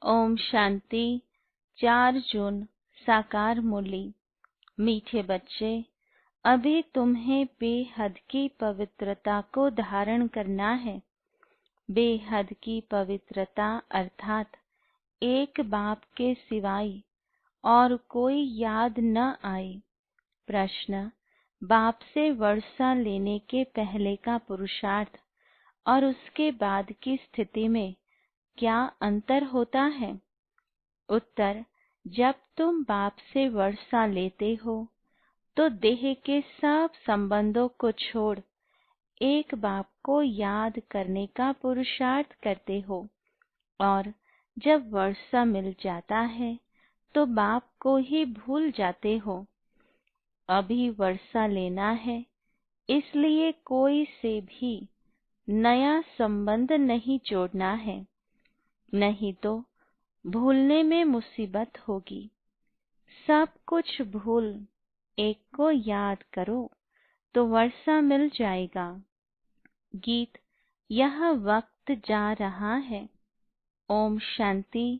ओम शांति। 4 जून साकार मुरली। मीठे बच्चे, अभी तुम्हें बेहद की पवित्रता को धारण करना है। बेहद की पवित्रता अर्थात एक बाप के सिवाय और कोई याद न आए। प्रश्न, बाप से वर्षा लेने के पहले का पुरुषार्थ और उसके बाद की स्थिति में क्या अंतर होता है? उत्तर, जब तुम बाप से वर्षा लेते हो तो देह के सब संबंधों को छोड़ एक बाप को याद करने का पुरुषार्थ करते हो, और जब वर्षा मिल जाता है तो बाप को ही भूल जाते हो। अभी वर्षा लेना है, इसलिए कोई से भी नया संबंध नहीं जोड़ना है, नहीं तो भूलने में मुसीबत होगी। सब कुछ भूल एक को याद करो तो वर्षा मिल जाएगा। गीत, यह वक्त जा रहा है। ओम शांति।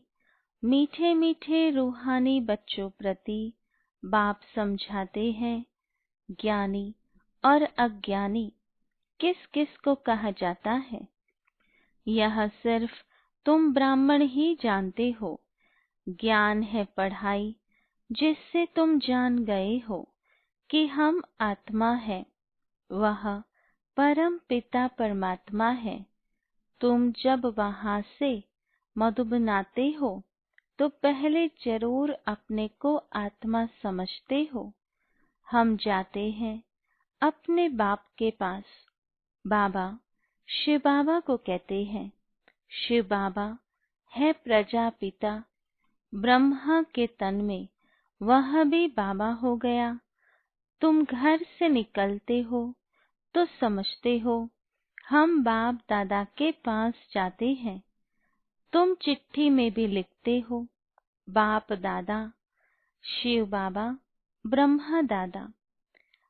मीठे मीठे रूहानी बच्चों प्रति बाप समझाते हैं, ज्ञानी और अज्ञानी किस किस को कहा जाता है। यह सिर्फ तुम ब्राह्मण ही जानते हो। ज्ञान है पढ़ाई जिससे तुम जान गए हो कि हम आत्मा है, वह परम पिता परमात्मा है। तुम जब वहां से मधु बनाते हो तो पहले जरूर अपने को आत्मा समझते हो। हम जाते हैं अपने बाप के पास। बाबा शिव बाबा को कहते हैं। शिव बाबा है प्रजापिता। ब्रह्मा के तन में वह भी बाबा हो गया। तुम घर से निकलते हो तो समझते हो हम बाप दादा के पास जाते हैं। तुम चिट्ठी में भी लिखते हो बाप दादा, शिव बाबा, ब्रह्मा दादा।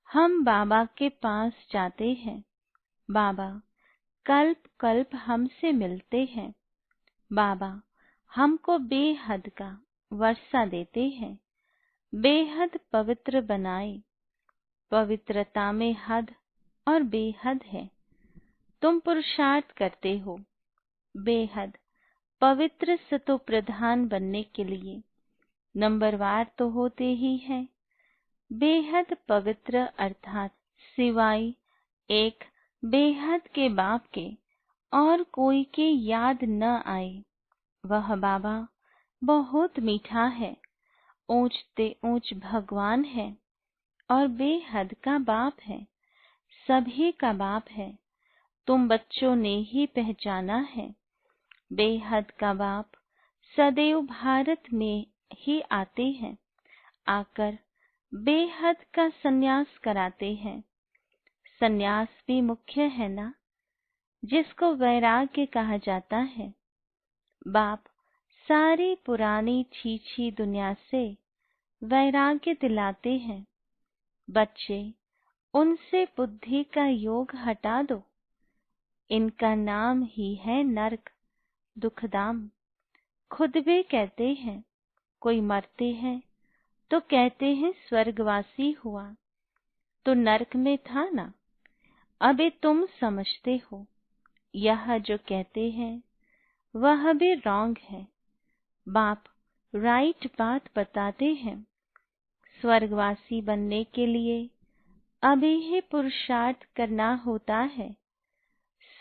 हम बाबा के पास जाते हैं। बाबा कल्प कल्प हमसे मिलते हैं। बाबा हमको बेहद का वर्षा देते हैं। बेहद पवित्र बनाए। पवित्रता में हद और बेहद है। तुम पुरुषार्थ करते हो बेहद पवित्र सतो प्रधान बनने के लिए। नंबरवार तो होते ही हैं। बेहद पवित्र अर्थात सिवाय एक बेहद के बाप के और कोई के याद न आए। वह बाबा बहुत मीठा है, ऊंचते ऊंच भगवान है और बेहद का बाप है, सभी का बाप है। तुम बच्चों ने ही पहचाना है। बेहद का बाप सदैव भारत में ही आते हैं, आकर बेहद का सन्यास कराते हैं। सन्यास भी मुख्य है ना, जिसको वैराग्य कहा जाता है। बाप सारी पुरानी छीछी दुनिया से वैराग्य दिलाते हैं। बच्चे, उनसे बुद्धि का योग हटा दो। इनका नाम ही है नरक, दुखधाम। खुद भी कहते हैं कोई मरते हैं तो कहते हैं स्वर्गवासी हुआ, तो नरक में था ना। अभी तुम समझते हो यह जो कहते हैं वह भी रॉन्ग है। बाप राइट बात बताते हैं। स्वर्गवासी बनने के लिए अभी ही पुरुषार्थ करना होता है।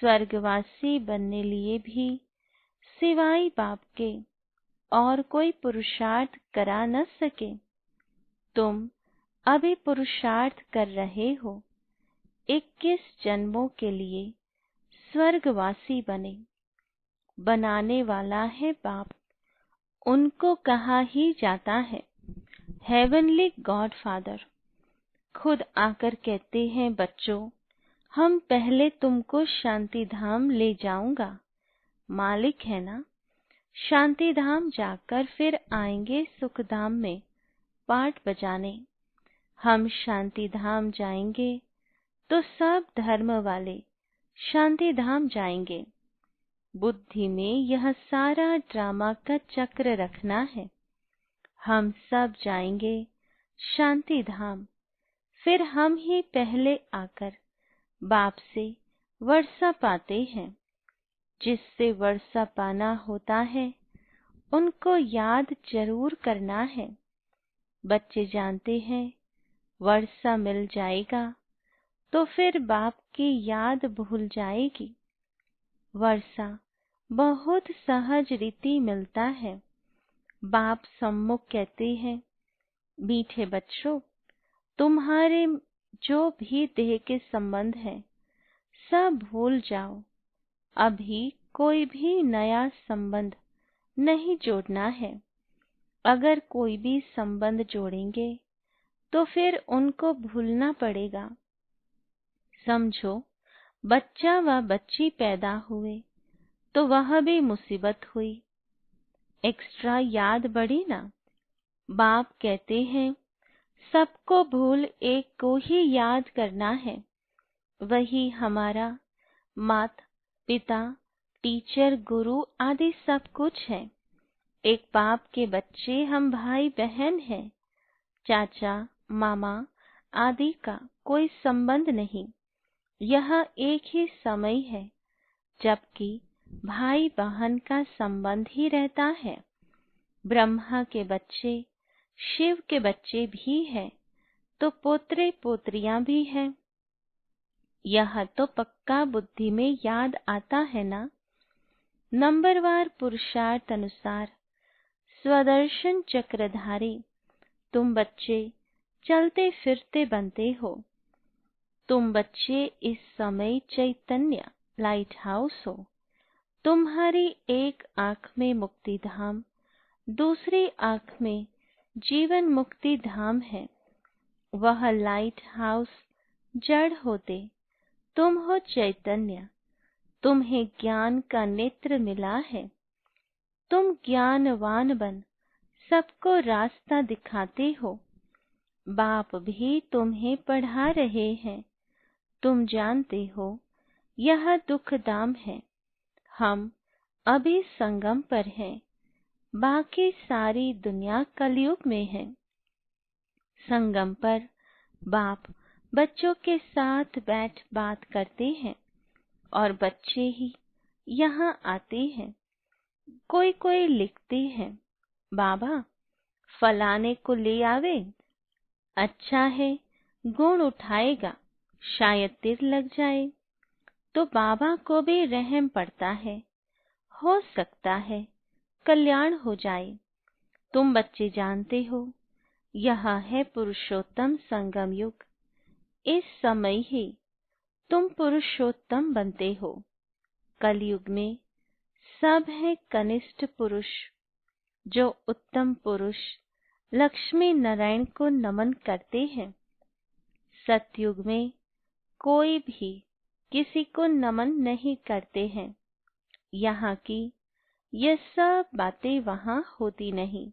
स्वर्गवासी बनने लिए भी सिवाय बाप के और कोई पुरुषार्थ करा न सके। तुम अभी पुरुषार्थ कर रहे हो 21 जन्मों के लिए स्वर्गवासी बने। बनाने वाला है बाप, उनको कहा ही जाता है हेवनली गॉड फादर। खुद आकर कहते हैं बच्चों, हम पहले तुमको शांति धाम ले जाऊंगा। मालिक है ना। शांति धाम जाकर फिर आएंगे सुख धाम में पाठ बजाने। हम शांति धाम जाएंगे तो सब धर्म वाले शांति धाम जाएंगे। बुद्धि में यह सारा ड्रामा का चक्र रखना है। हम सब जाएंगे शांति धाम, फिर हम ही पहले आकर बाप से वर्षा पाते हैं। जिससे वर्षा पाना होता है उनको याद जरूर करना है। बच्चे जानते हैं वर्षा मिल जाएगा तो फिर बाप की याद भूल जाएगी। वर्षा बहुत सहज रीति मिलता है। बाप सम्मुख कहते हैं, मीठे बच्चों, तुम्हारे जो भी देह के संबंध है सब भूल जाओ। अभी कोई भी नया संबंध नहीं जोड़ना है। अगर कोई भी संबंध जोड़ेंगे तो फिर उनको भूलना पड़ेगा। समझो, बच्चा व बच्ची पैदा हुए तो वह भी मुसीबत हुई, एक्स्ट्रा याद बढ़ी ना। बाप कहते हैं सबको भूल एक को ही याद करना है। वही हमारा माता पिता टीचर गुरु आदि सब कुछ है। एक बाप के बच्चे हम भाई बहन हैं। चाचा मामा आदि का कोई संबंध नहीं। यह एक ही समय है जबकि भाई बहन का संबंध ही रहता है। ब्रह्मा के बच्चे शिव के बच्चे भी हैं तो पोत्रे पोत्रियां भी हैं। यह तो पक्का बुद्धि में याद आता है ना। नंबरवार पुरुषार्थ अनुसार स्वदर्शन चक्रधारी तुम बच्चे चलते फिरते बनते हो। तुम बच्चे इस समय चैतन्य लाइट हाउस हो। तुम्हारी एक आँख में मुक्ति धाम, दूसरी आँख में जीवन मुक्ति धाम है। वह लाइट हाउस जड़ होते, तुम हो चैतन्य। तुम्हें ज्ञान का नेत्र मिला है। तुम ज्ञानवान बन सबको रास्ता दिखाते हो। बाप भी तुम्हें पढ़ा रहे हैं। तुम जानते हो यह दुख धाम है। हम अभी संगम पर हैं, बाकी सारी दुनिया कलयुग में है। संगम पर बाप बच्चों के साथ बैठ बात करते हैं और बच्चे ही यहाँ आते हैं। कोई कोई लिखते हैं, बाबा फलाने को ले आवे, अच्छा है गुण उठाएगा, शायद तिर लग जाए। तो बाबा को भी रहम पड़ता है, हो सकता है कल्याण हो जाए। तुम बच्चे जानते हो यह है पुरुषोत्तम संगम युग। इस समय ही तुम पुरुषोत्तम बनते हो। कलयुग में सब है कनिष्ठ पुरुष। जो उत्तम पुरुष लक्ष्मी नारायण को नमन करते हैं। सतयुग में कोई भी किसी को नमन नहीं करते हैं। यहाँ की ये सब बातें वहाँ होती नहीं।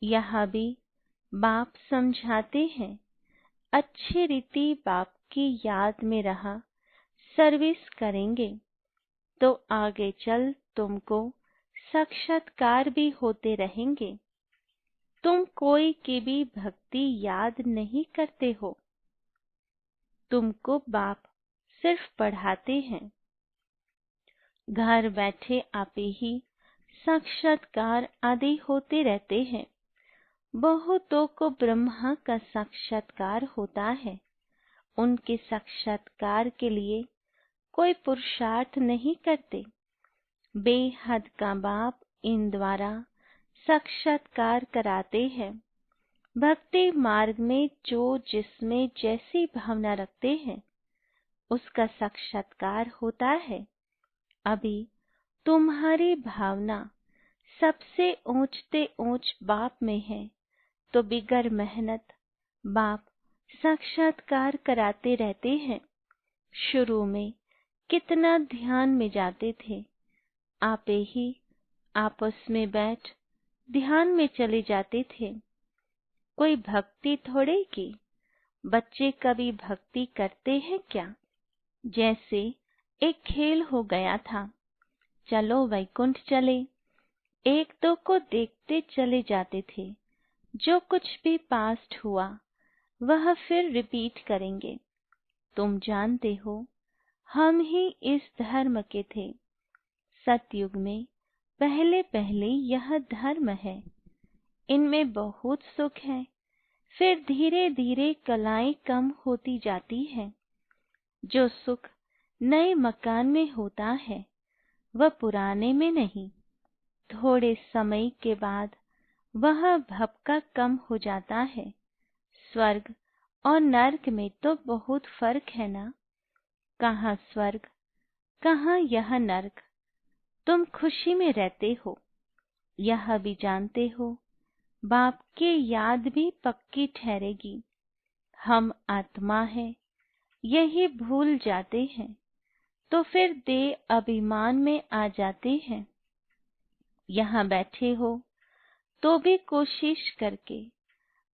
यहाँ भी बाप समझाते हैं, अच्छी रीति बाप की याद में रहा सर्विस करेंगे तो आगे चल तुमको साक्षात्कार भी होते रहेंगे। तुम कोई की भी भक्ति याद नहीं करते हो। तुमको बाप सिर्फ पढ़ाते हैं। घर बैठे आपे ही साक्षात्कार आदि होते रहते हैं। बहुतों को ब्रह्मा का साक्षात्कार होता है। उनके साक्षात्कार के लिए कोई पुरुषार्थ नहीं करते। बेहद का बाप इन द्वारा साक्षात्कार कराते हैं। भक्ति मार्ग में जो जिसमें जैसी भावना रखते हैं उसका साक्षात्कार होता है। अभी तुम्हारी भावना सबसे ऊंचते ऊंच बाप में है तो बिगर मेहनत बाप साक्षात्कार कराते रहते हैं। शुरू में कितना ध्यान में जाते थे। आपे ही आपस में बैठ ध्यान में चले जाते थे। कोई भक्ति थोड़े की। बच्चे कभी भक्ति करते हैं क्या? जैसे एक खेल हो गया था। चलो वैकुंठ चले। एक दो को देखते चले जाते थे। जो कुछ भी पास्ट हुआ वह फिर रिपीट करेंगे। तुम जानते हो हम ही इस धर्म के थे। सतयुग में पहले पहले यह धर्म है। इनमें बहुत सुख है। फिर धीरे धीरे कलाएं कम होती जाती है। जो सुख नए मकान में होता है वह पुराने में नहीं। थोड़े समय के बाद वह भपका कम हो जाता है। स्वर्ग और नर्क में तो बहुत फर्क है ना। कहाँ स्वर्ग, कहाँ यह नर्क। तुम खुशी में रहते हो, यह भी जानते हो। बाप की याद भी पक्की ठहरेगी। हम आत्मा है, यही भूल जाते हैं तो फिर देह अभिमान में आ जाते हैं। यहाँ बैठे हो तो भी कोशिश करके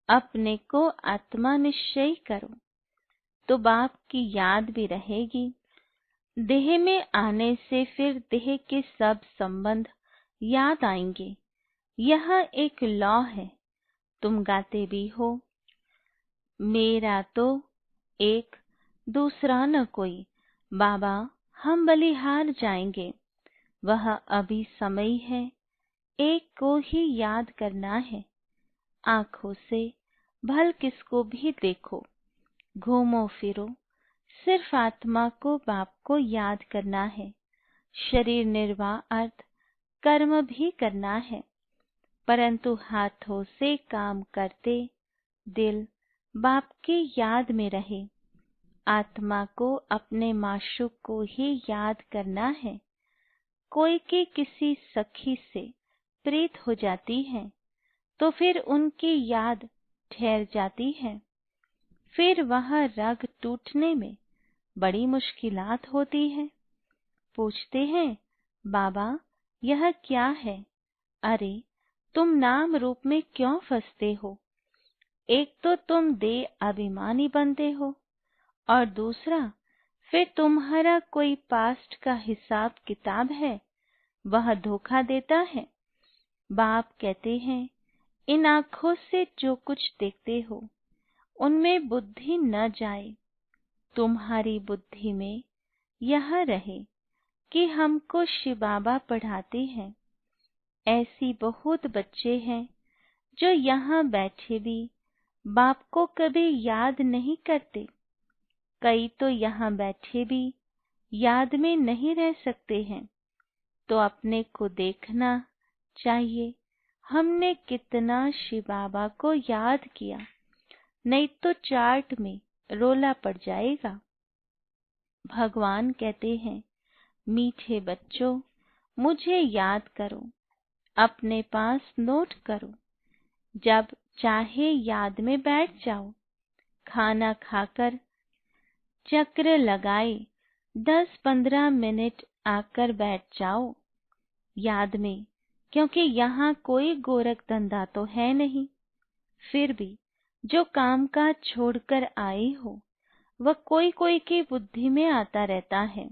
अपने को आत्मा निश्चय करो तो बाप की याद भी रहेगी। देह में आने से फिर देह के सब संबंध याद आएंगे। यह एक लॉ है। तुम गाते भी हो, मेरा तो एक दूसरा न कोई। बाबा हम बलिहार जाएंगे। वह अभी समय है, एक को ही याद करना है। आँखों से भल किसको भी देखो, घूमो फिरो, सिर्फ आत्मा को बाप को याद करना है। शरीर निर्वाह अर्थ कर्म भी करना है, परंतु हाथों से काम करते दिल बाप की याद में रहे। आत्मा को अपने माशूक को ही याद करना है। कोई की किसी सखी से प्रीत हो जाती है तो फिर उनकी याद ठहर जाती है। फिर वह रग टूटने में बड़ी मुश्किलात होती है। पूछते हैं बाबा यह क्या है। अरे तुम नाम रूप में क्यों फंसते हो। एक तो तुम देह अभिमानी बनते हो और दूसरा फिर तुम्हारा कोई पास्ट का हिसाब किताब है, वह धोखा देता है। बाप कहते हैं इन आँखों से जो कुछ देखते हो उनमें बुद्धि न जाए। तुम्हारी बुद्धि में यह रहे कि हमको शिव बाबा पढ़ाते हैं। ऐसी बहुत बच्चे हैं जो यहाँ बैठे भी बाप को कभी याद नहीं करते। कई तो यहाँ बैठे भी याद में नहीं रह सकते हैं। तो अपने को देखना चाहिए हमने कितना शिव बाबा को याद किया, नहीं तो चार्ट में रोला पड़ जाएगा। भगवान कहते हैं मीठे बच्चों मुझे याद करो, अपने पास नोट करो। जब चाहे याद में बैठ जाओ। खाना खाकर चक्र लगाए 10-15 मिनट आकर बैठ जाओ याद में, क्योंकि यहाँ कोई गोरख धंधा तो है नहीं। फिर भी जो काम काज छोड़कर आए हो वह कोई कोई की बुद्धि में आता रहता है।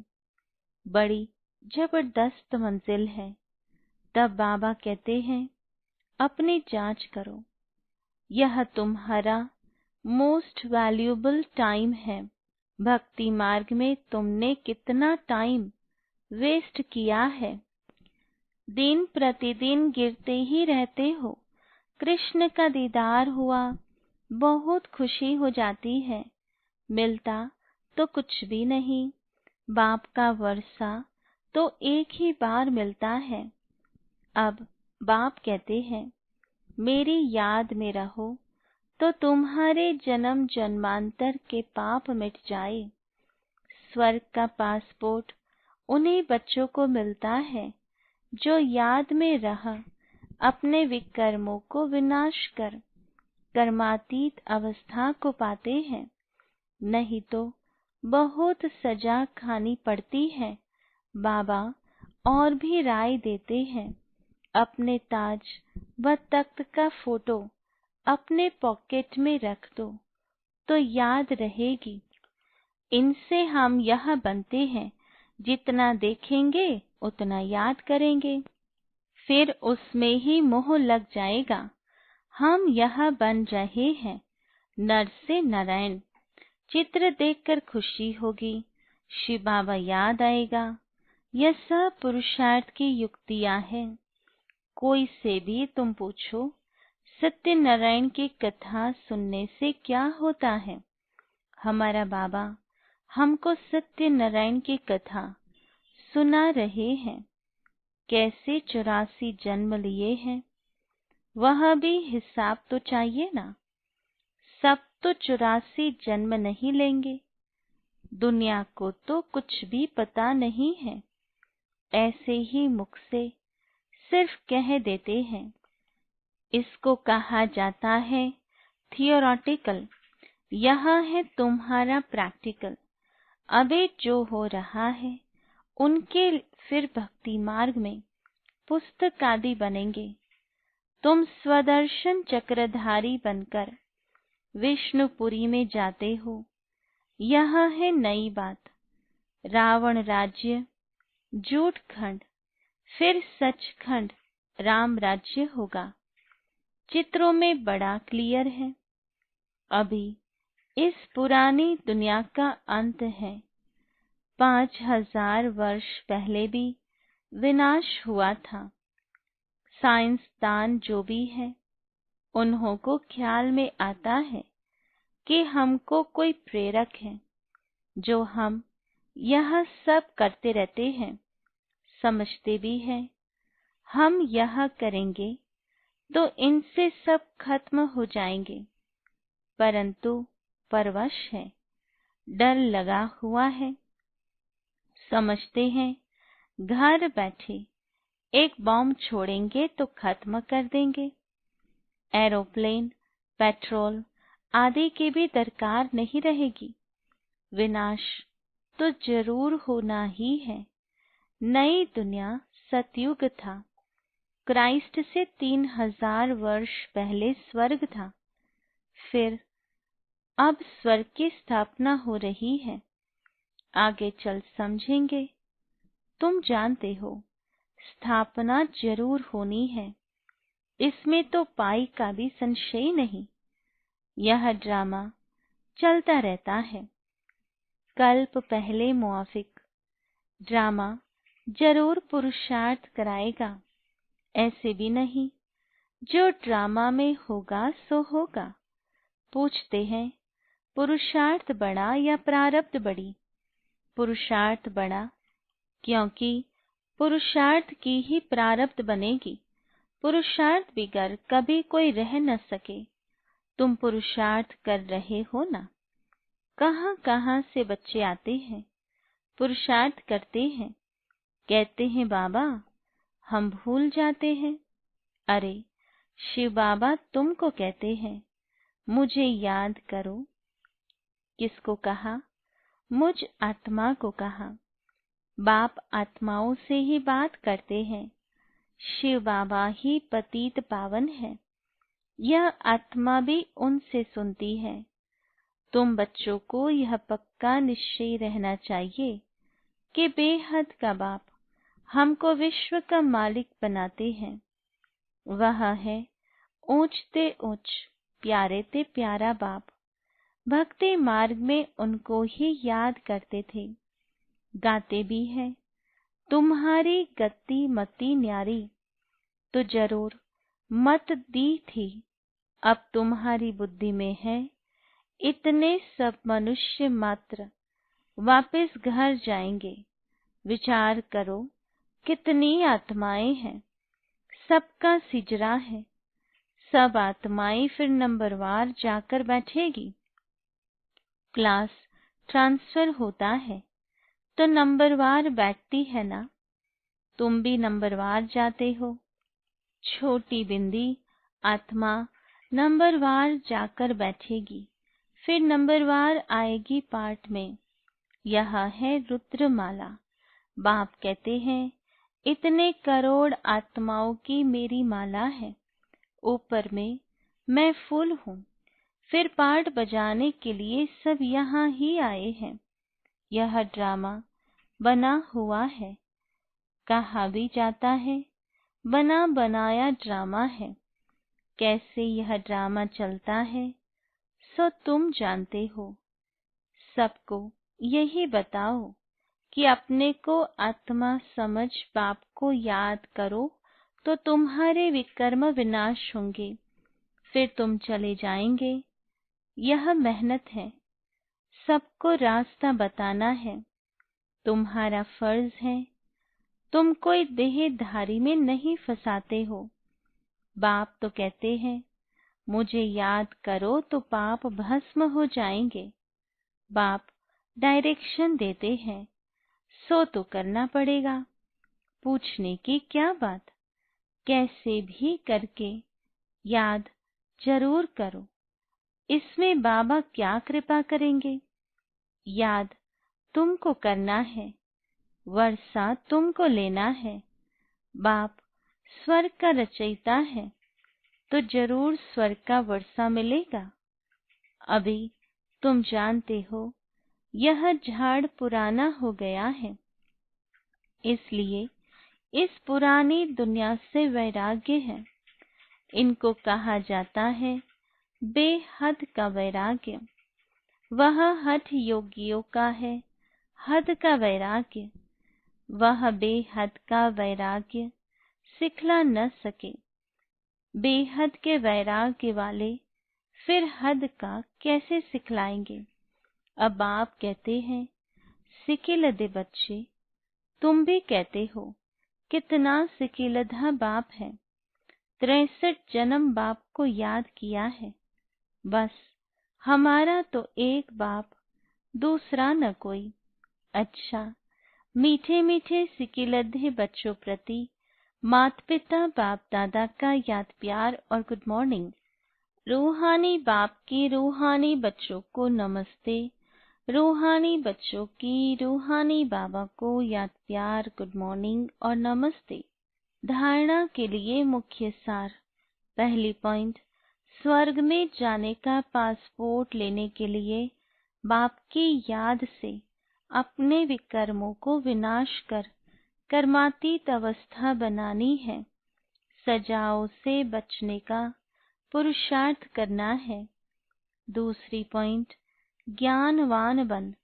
बड़ी जबरदस्त मंजिल है। तब बाबा कहते हैं अपनी जांच करो। यह तुम्हारा मोस्ट वैल्यूएबल टाइम है। भक्ति मार्ग में तुमने कितना टाइम वेस्ट किया है। दिन प्रतिदिन गिरते ही रहते हो। कृष्ण का दीदार हुआ, बहुत खुशी हो जाती है। मिलता तो कुछ भी नहीं। बाप का वर्षा तो एक ही बार मिलता है। अब बाप कहते हैं मेरी याद में रहो तो तुम्हारे जन्म जन्मांतर के पाप मिट जाए। स्वर्ग का पासपोर्ट उन्हीं बच्चों को मिलता है जो याद में रह अपने विकर्मों को विनाश कर कर्मातीत अवस्था को पाते हैं। नहीं तो बहुत सजा खानी पड़ती है। बाबा और भी राय देते हैं अपने ताज व तख्त का फोटो अपने पॉकेट में रख दो तो याद रहेगी। इनसे हम यह बनते हैं जितना देखेंगे उतना याद करेंगे, फिर उसमें ही मोह लग जाएगा। हम यह बन रहे हैं नर से नारायण। चित्र देखकर खुशी होगी, शिव बाबा याद आएगा। यह सब पुरुषार्थ की युक्तियां हैं। कोई से भी तुम पूछो, सत्यनारायण की कथा सुनने से क्या होता है? हमारा बाबा हमको सत्यनारायण की कथा सुना रहे हैं। कैसे 84 जन्म लिए हैं, वह भी हिसाब तो चाहिए ना। सब तो 84 जन्म नहीं लेंगे। दुनिया को तो कुछ भी पता नहीं है, ऐसे ही मुख से सिर्फ कह देते हैं। इसको कहा जाता है थियोरेटिकल, यह है तुम्हारा प्रैक्टिकल। अभी जो हो रहा है उनके फिर भक्ति मार्ग में पुस्तक आदि बनेंगे। तुम स्वदर्शन चक्रधारी बनकर विष्णुपुरी में जाते हो, यह है नई बात। रावण राज्य झूठ खंड, फिर सचखंड राम राज्य होगा। चित्रों में बड़ा क्लियर है। अभी इस पुरानी दुनिया का अंत है। 5000 वर्ष पहले भी विनाश हुआ था। साइंसदान जो भी है, उन्हों को ख्याल में आता है कि हमको कोई प्रेरक है, जो हम यह सब करते रहते हैं। समझते भी हैं हम यह करेंगे तो इनसे सब खत्म हो जाएंगे, परंतु परवश है, डर लगा हुआ है। समझते हैं घर बैठे एक बॉम्ब छोड़ेंगे तो खत्म कर देंगे। एरोप्लेन, पेट्रोल आदि की भी दरकार नहीं रहेगी। विनाश तो जरूर होना ही है। नई दुनिया सतयुग था। क्राइस्ट से 3000 वर्ष पहले स्वर्ग था। फिर अब स्वर्ग की स्थापना हो रही है। आगे चल समझेंगे। तुम जानते हो स्थापना जरूर होनी है, इसमें तो पाई का भी संशय नहीं। यह ड्रामा चलता रहता है। कल्प पहले मुआफिक ड्रामा जरूर पुरुषार्थ कराएगा। ऐसे भी नहीं जो ड्रामा में होगा सो होगा। पूछते हैं पुरुषार्थ बड़ा या प्रारब्ध बड़ी? पुरुषार्थ बड़ा, क्योंकि पुरुषार्थ की ही प्रारब्ध बनेगी। पुरुषार्थ बिगर कभी कोई रह न सके। तुम पुरुषार्थ कर रहे हो ना। कहाँ कहाँ से बच्चे आते हैं, पुरुषार्थ करते हैं, कहते हैं बाबा हम भूल जाते हैं। अरे शिव बाबा तुमको कहते हैं मुझे याद करो। किसको कहा? मुझ आत्मा को कहा। बाप आत्माओं से ही बात करते हैं। शिव बाबा ही पतित पावन है। यह आत्मा भी उनसे सुनती है। तुम बच्चों को यह पक्का निश्चय रहना चाहिए कि बेहद का बाप हमको विश्व का मालिक बनाते हैं। वह है ऊंचते ऊंच, प्यारे ते प्यारा बाप। भक्ति मार्ग में उनको ही याद करते थे। गाते भी है तुम्हारी गति मति न्यारी, तो जरूर मत दी थी। अब तुम्हारी बुद्धि में है इतने सब मनुष्य मात्र वापस घर जाएंगे। विचार करो कितनी आत्माएं हैं, सबका सिजरा है। सब आत्माएं फिर नंबरवार जाकर बैठेगी। क्लास ट्रांसफर होता है तो नंबरवार बैठती है ना। तुम भी नंबरवार जाते हो। छोटी बिंदी आत्मा नंबरवार जाकर बैठेगी, फिर नंबरवार आएगी पाठ में। यह है रुद्रमाला। बाप कहते हैं इतने करोड़ आत्माओं की मेरी माला है। ऊपर में मैं फूल हूँ। फिर पाठ बजाने के लिए सब यहाँ ही आए हैं। यह ड्रामा बना हुआ है। कहा भी जाता है बना बनाया ड्रामा है। कैसे यह ड्रामा चलता है सो तुम जानते हो। सबको यही बताओ कि अपने को आत्मा समझ बाप को याद करो तो तुम्हारे विकर्म विनाश होंगे, फिर तुम चले जाएंगे। यह मेहनत है, सबको रास्ता बताना है, तुम्हारा फर्ज है। तुम कोई देहधारी में नहीं फंसाते हो। बाप तो कहते हैं मुझे याद करो तो पाप भस्म हो जाएंगे। बाप डायरेक्शन देते हैं सो तो करना पड़ेगा। पूछने की क्या बात, कैसे भी करके याद जरूर करो। इसमें बाबा क्या कृपा करेंगे। याद तुमको करना है, वर्षा तुमको लेना है। बाप स्वर्ग का रचयिता है तो जरूर स्वर्ग का वर्षा मिलेगा। अभी तुम जानते हो यह झाड़ पुराना हो गया है, इसलिए इस पुरानी दुनिया से वैराग्य है। इनको कहा जाता है बेहद का वैराग्य। वह हठ योगियों का है हद का वैराग्य। वह बेहद का वैराग्य सिखला न सके। बेहद के वैराग्य वाले फिर हद का कैसे सिखलाएंगे। अब आप कहते हैं सिकिलधे बच्चे, तुम भी कहते हो कितना सिकिलधा बाप है। 63 जन्म बाप को याद किया है। बस हमारा तो एक बाप, दूसरा न कोई। अच्छा, मीठे मीठे सिकिलधे बच्चों प्रति माता पिता बाप दादा का याद प्यार और गुड मॉर्निंग। रूहानी बाप की रूहानी बच्चों को नमस्ते। रूहानी बच्चों की रूहानी बाबा को याद प्यार गुड मॉर्निंग और नमस्ते। धारणा के लिए मुख्य सार। पहली पॉइंट, स्वर्ग में जाने का पासपोर्ट लेने के लिए बाप की याद से अपने विकर्मों को विनाश कर कर्मातीत अवस्था बनानी है। सजाओं से बचने का पुरुषार्थ करना है। दूसरी पॉइंट, ज्ञानवान बन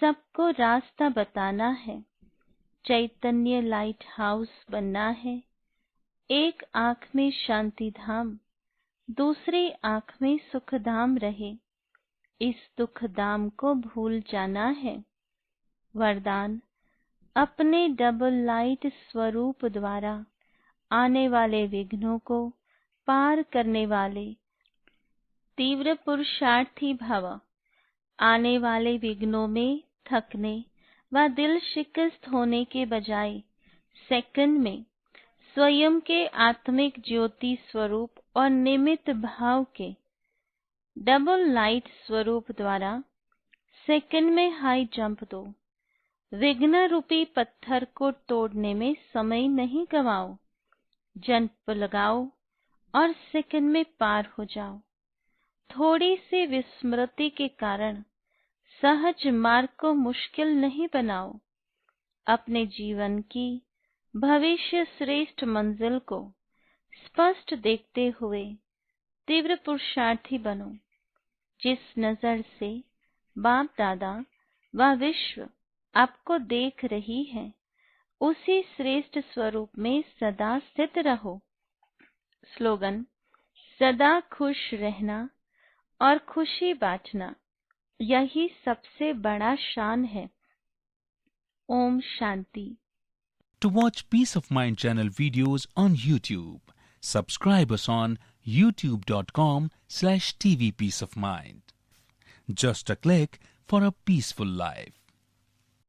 सबको रास्ता बताना है। चैतन्य लाइट हाउस बनना है। एक आँख में शांति धाम, दूसरी आँख में सुख धाम रहे। इस दुख धाम को भूल जाना है। वरदान, अपने डबल लाइट स्वरूप द्वारा आने वाले विघ्नों को पार करने वाले तीव्र पुरुषार्थी भव। आने वाले विघ्नों में थकने व दिल शिकस्त होने के बजाय सेकंड में स्वयं के आत्मिक ज्योति स्वरूप और निमित्त भाव के डबल लाइट स्वरूप द्वारा सेकंड में हाई जंप दो। विघ्न रूपी पत्थर को तोड़ने में समय नहीं गवाओ। जंप लगाओ और सेकंड में पार हो जाओ। थोड़ी सी विस्मृति के कारण सहज मार्ग को मुश्किल नहीं बनाओ। अपने जीवन की भविष्य श्रेष्ठ मंजिल को स्पष्ट देखते हुए तीव्र पुरुषार्थी बनो। जिस नजर से बाप दादा व विश्व आपको देख रही है, उसी श्रेष्ठ स्वरूप में सदा स्थित रहो। स्लोगन, सदा खुश रहना और खुशी बांटना, यही सबसे बड़ा शान है। Om Shanti. To watch Peace of Mind channel videos on YouTube, subscribe us on youtube.com/tvpeaceofmind. Just a click for a peaceful life.